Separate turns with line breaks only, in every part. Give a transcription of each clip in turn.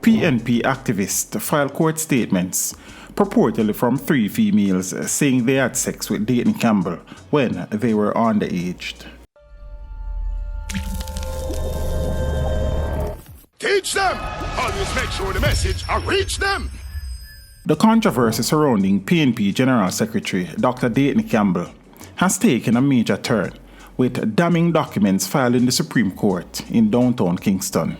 PNP activists filed court statements, purportedly from 3 females, saying they had sex with Dayton Campbell when they were underage.
Teach them! Always make sure the message reach them!
The controversy surrounding PNP General Secretary Dr. Dayton Campbell has taken a major turn, with damning documents filed in the Supreme Court in downtown Kingston.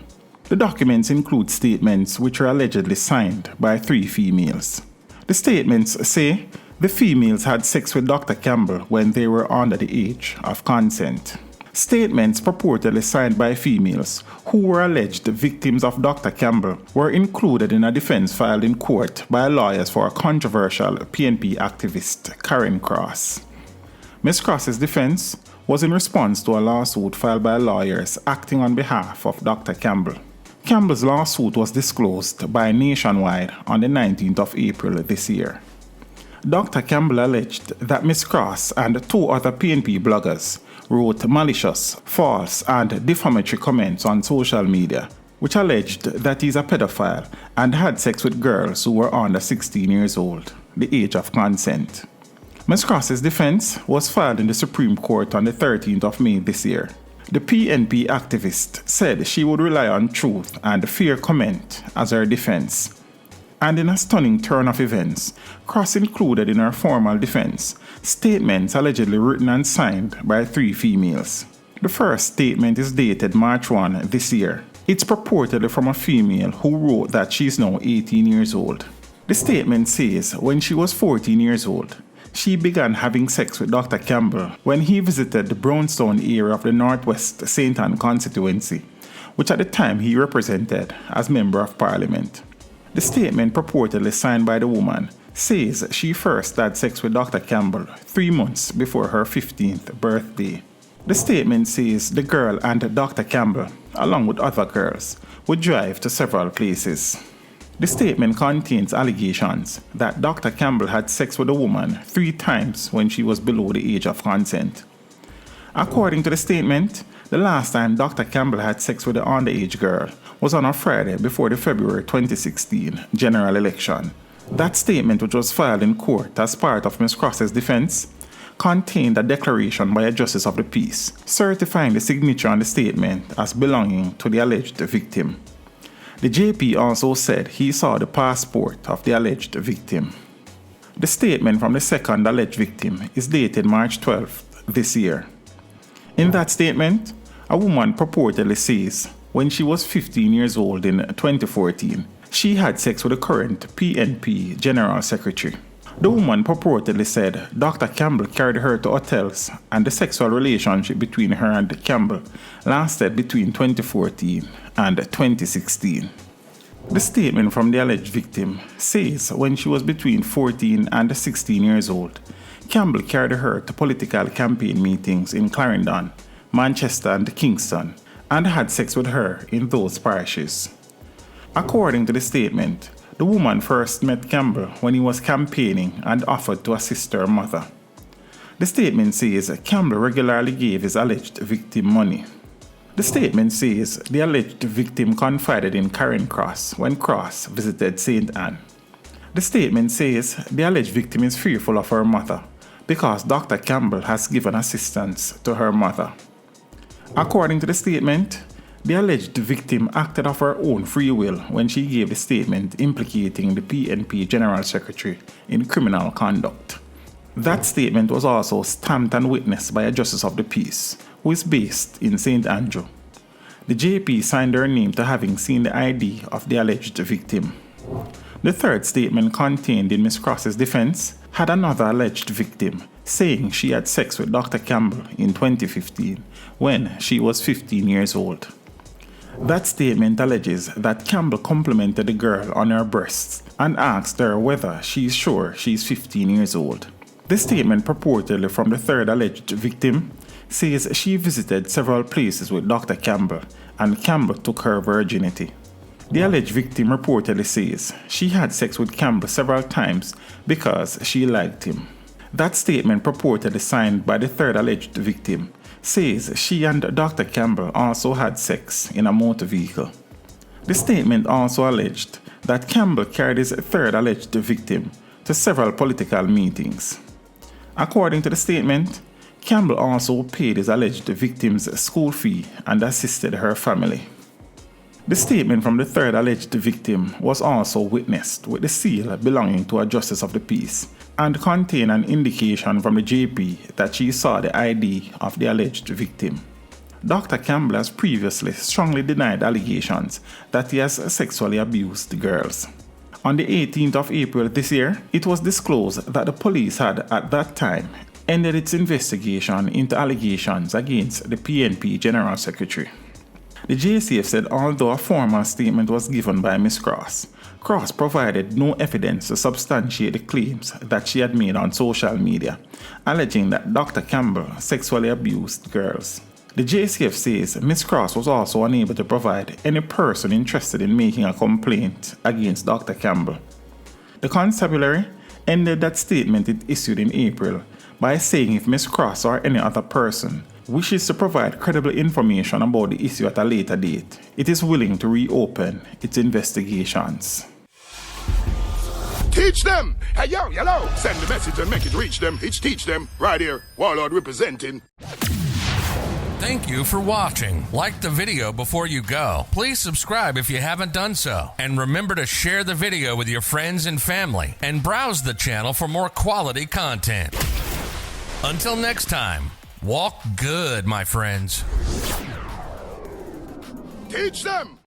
The documents include statements which are allegedly signed by 3 females. The statements say the females had sex with Dr. Campbell when they were under the age of consent. Statements purportedly signed by females who were alleged victims of Dr. Campbell were included in a defense filed in court by lawyers for a controversial PNP activist, Karen Cross. Ms. Cross's defense was in response to a lawsuit filed by lawyers acting on behalf of Dr. Campbell. Campbell's lawsuit was disclosed by Nationwide on the 19th of April this year. Dr. Campbell alleged that Ms. Cross and 2 other PNP bloggers wrote malicious, false, and defamatory comments on social media, which alleged that he's a pedophile and had sex with girls who were under 16 years old, the age of consent. Ms. Cross's defense was filed in the Supreme Court on the 13th of May this year. The PNP activist said she would rely on truth and fair comment as her defense. And in a stunning turn of events, Cross included in her formal defense statements allegedly written and signed by 3 females. The first statement is dated March 1 this year. It's purportedly from a female who wrote that she is now 18 years old. The statement says when she was 14 years old, she began having sex with Dr. Campbell when he visited the Brownstown area of the Northwest St. Ann constituency, which at the time he represented as Member of Parliament. The statement purportedly signed by the woman says she first had sex with Dr. Campbell 3 months before her 15th birthday. The statement says the girl and Dr. Campbell, along with other girls, would drive to several places. The statement contains allegations that Dr. Campbell had sex with a woman 3 times when she was below the age of consent. According to the statement, the last time Dr. Campbell had sex with the underage girl was on a Friday before the February 2016 general election. That statement, which was filed in court as part of Ms. Cross's defense, contained a declaration by a justice of the peace, certifying the signature on the statement as belonging to the alleged victim. The JP also said he saw the passport of the alleged victim. The statement from the second alleged victim is dated March 12th this year. In that statement, a woman purportedly says when she was 15 years old in 2014, she had sex with the current PNP General Secretary. The woman purportedly said Dr. Campbell carried her to hotels and the sexual relationship between her and Campbell lasted between 2014 and 2016. The statement from the alleged victim says when she was between 14 and 16 years old, Campbell carried her to political campaign meetings in Clarendon, Manchester and Kingston and had sex with her in those parishes. According to the statement, the woman first met Campbell when he was campaigning and offered to assist her mother. The statement says Campbell regularly gave his alleged victim money. The statement says the alleged victim confided in Karen Cross when Cross visited St. Ann. The statement says the alleged victim is fearful of her mother because Dr. Campbell has given assistance to her mother. According to the statement, the alleged victim acted of her own free will when she gave a statement implicating the PNP General Secretary in criminal conduct. That statement was also stamped and witnessed by a Justice of the Peace, who is based in St. Andrew. The JP signed her name to having seen the ID of the alleged victim. The third statement contained in Ms. Cross's defense had another alleged victim saying she had sex with Dr. Campbell in 2015 when she was 15 years old. That statement alleges that Campbell complimented the girl on her breasts and asked her whether she is sure she is 15 years old. The statement purportedly from the third alleged victim says she visited several places with Dr. Campbell and Campbell took her virginity. The alleged victim reportedly says she had sex with Campbell several times because she liked him. That statement, purportedly signed by the third alleged victim, says she and Dr. Campbell also had sex in a motor vehicle. The statement also alleged that Campbell carried his third alleged victim to several political meetings. According to the statement, Campbell also paid his alleged victim's school fee and assisted her family. The statement from the third alleged victim was also witnessed with the seal belonging to a justice of the peace and contained an indication from the JP that she saw the ID of the alleged victim. Dr. Campbell has previously strongly denied allegations that he has sexually abused girls. On the 18th of April this year, it was disclosed that the police had at that time ended its investigation into allegations against the PNP General Secretary. The JCF said although a formal statement was given by Ms. Cross provided no evidence to substantiate the claims that she had made on social media, alleging that Dr. Campbell sexually abused girls. The JCF says Ms. Cross was also unable to provide any person interested in making a complaint against Dr. Campbell. The constabulary ended that statement it issued in April by saying if Ms. Cross or any other person wishes to provide credible information about the issue at a later date, it is willing to reopen its investigations.
Teach them! Hey, yo, hello! Send the message and make it reach them. It's teach them. Right here. Warlord representing.
Thank you for watching. Like the video before you go. Please subscribe if you haven't done so. And remember to share the video with your friends and family. And browse the channel for more quality content. Until next time, walk good, my friends.
Teach them!